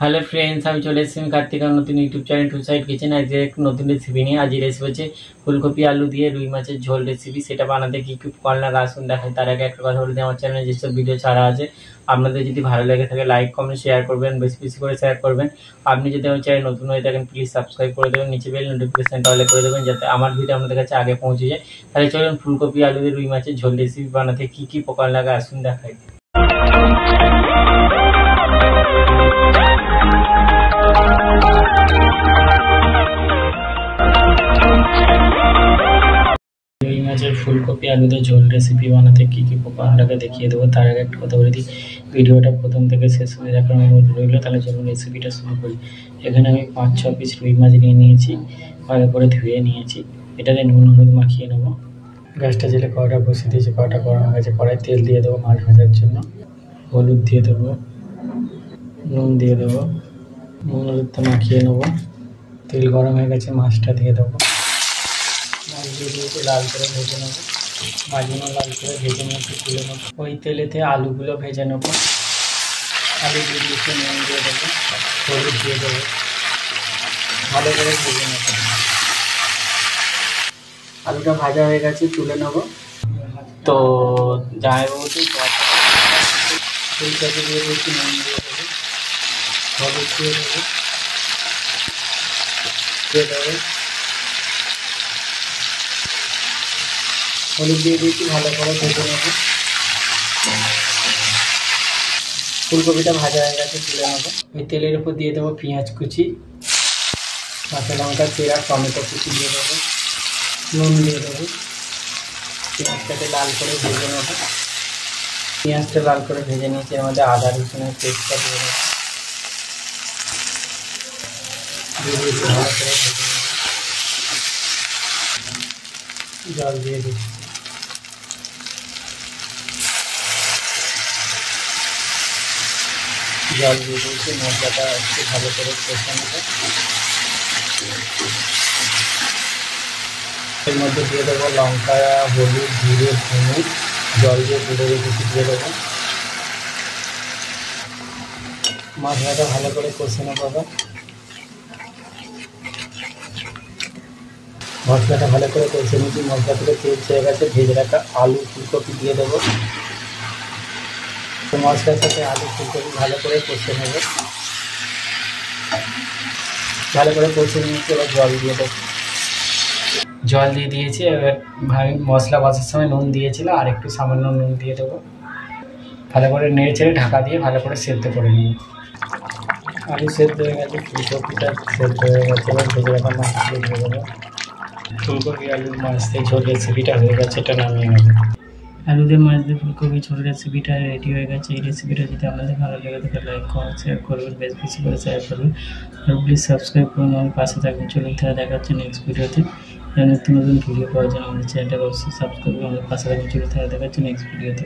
Hello friends, আমি চলে এসেছি কার্তিক আর নতুন YouTube channel to side kitchen. আজ এক নতুন রেসিপি নিয়ে। আজ রেসিপি হচ্ছে ফুলকপি আলু দিয়ে রুই মাছের ঝোল রেসিপি। সেটা বানাতে কি কি করলা আসুন দেখাই। তার আগে একটা কথা বলে দিই, আমার চ্যানেলে যেসব ভিডিও ছাড়া আছে আপনাদের যদি ভালো লেগে থাকে লাইক কমেন্ট শেয়ার করবেন, বেশি বেশি করে শেয়ার করবেন। আপনি যদি আমার চ্যানেল নতুন হয়ে থাকেন প্লিজ সাবস্ক্রাইব করে দেবেন, নিচে বেল নোটিফিকেশনটা অল করে দেবেন যাতে আমার ভিডিও আপনাদের কাছে আগে পৌঁছে যায়। তাহলে চলুন ফুলকপি আলু দিয়ে রুই মাছের ঝোল রেসিপি বানাতে কি কি উপকরণ লাগে আসুন দেখাই। রুই মাছের ফুলকপি আলুতে ঝোল রেসিপি বানাতে কী কী উপকরণ লাগে দেখিয়ে দেবো। তার আগে একটা কথা বলে দিই, ভিডিওটা প্রথম থেকে শেষ হয়ে দেখার অনুরোধ রইল। তাহলে চলুন রেসিপিটা শুরু করি। এখানে আমি 5-6 পিস রুই মাছ নিয়ে নিয়েছি, ভালো করে ধুয়ে নিয়েছি। এটাতে নুন হলুদ মাখিয়ে নেবো। গ্যাসটা জেলে কড়াটা বসিয়ে দিয়েছি, কড়াটা গরম হয়ে গেছে। কড়াই তেল দিয়ে দেবো মাছ ভাজার জন্য। হলুদ দিয়ে দেবো, নুন দিয়ে দেবো, নুন হলুদটা মাখিয়ে নেবো। তেল গরম হয়ে গেছে, মাছটা দিয়ে দেবো। মাছ দিয়ে দিয়েছি, লাল করে ভেজে নেবো। মাছগুলো লাল করে ভেজে নিয়ে একটু তুলে নেবো। ওই তেলেতে আলুগুলো ভেজে নেবো। আলু দিয়ে দিয়েছি, নুন দিয়ে দেবো, হলুদ দিয়ে দেবো, ভালো করে ভেজে নেবো। আলুটা ভাজা হয়ে গেছে, তুলে নেবো। তো জামাইবাবুতে ফুলকপি দিয়ে দিয়েছি, নুন দিয়ে দেবো, হলুদ দিয়ে দেবো, হলুদ দিয়ে দিয়েছি, ভালো করে ভেজে নেবো। ফুলকপিটা ভাজা হয়ে গেছে, তুলে নেবো। ওই তেলের উপর দিয়ে দেবো পেঁয়াজ কুচি, কাঁচা লঙ্কা চেরা, টমেটো কুচি দিয়ে দেবো, নুন দিয়ে দেবো। পেঁয়াজটাকে লাল করে ভেজে নেবো। পেঁয়াজটা লাল করে ভেজে নিয়েছি, এর মধ্যে আদা রসুনের পেস্টটা দিয়ে দেবো। ভালো করে ভেজে নেবো। জল দিয়ে দিচ্ছি। জল দিয়ে দিয়েছি, মশলাটা একটু ভালো করে কষে নেবো। এর মধ্যে দিয়ে দেবো লঙ্কা, হলুদ, জিরে, ধনে, জল দিয়ে গুঁড়ো রেখেছি দিয়ে দেবো। মশলাটা ভালো করে কষে নেবো। মশলাটা ভালো করে কষে নিয়েছি, মশলা থেকে তেল ছেড়ে গেছে। ভেজে রাখা আলু ফুলকপি দিয়ে দেবো। তো মশলার সাথে আলু ফুলকপি ভালো করে কষে নেব। ভালো করে কষে নিয়েছি, এবার জল দিয়ে দেবো। জল দিয়ে দিয়েছি। এবার মশলা কষার সময় নুন দিয়েছিলাম, আর একটু সামান্য নুন দিয়ে দেবো। ভালো করে নেড়ে চেড়ে ঢাকা দিয়ে ভালো করে সেদ্ধ করে নেব। আলু সেদ্ধ হয়ে গেছে, ফুলকপিটা সেদ্ধ হয়ে গেছে। এবার ভেজে রাখা মাছগুলো দিয়ে দেবো। ফুলকপি আলুর মাছ দিয়ে ঝোল রেসিপিটা হয়ে গেছে, এটা নামিয়ে নেব। আলু দিয়ে মাছ দিয়ে ফুলকপি ঝোল রেসিপিটা রেডি হয়ে গেছে। এই রেসিপিটা যদি আপনাদের ভালো লেগে থাকে লাইক কমেন্ট শেয়ার করবেন, বেশ বেশি করে শেয়ার করবেন। আর প্লিজ সাবস্ক্রাইব করুন, আমার পাশে থাকবেন। চলুন তারা দেখা হচ্ছে নেক্সট ভিডিওতে। নতুন নতুন ভিডিও পাওয়ার জন্য আমাদের চ্যানেলটাকে অবশ্যই সাবস্ক্রাইব করুন, আমাদের পাশে থাকবেন। চলুন তারা দেখা হচ্ছে নেক্সট ভিডিওতে।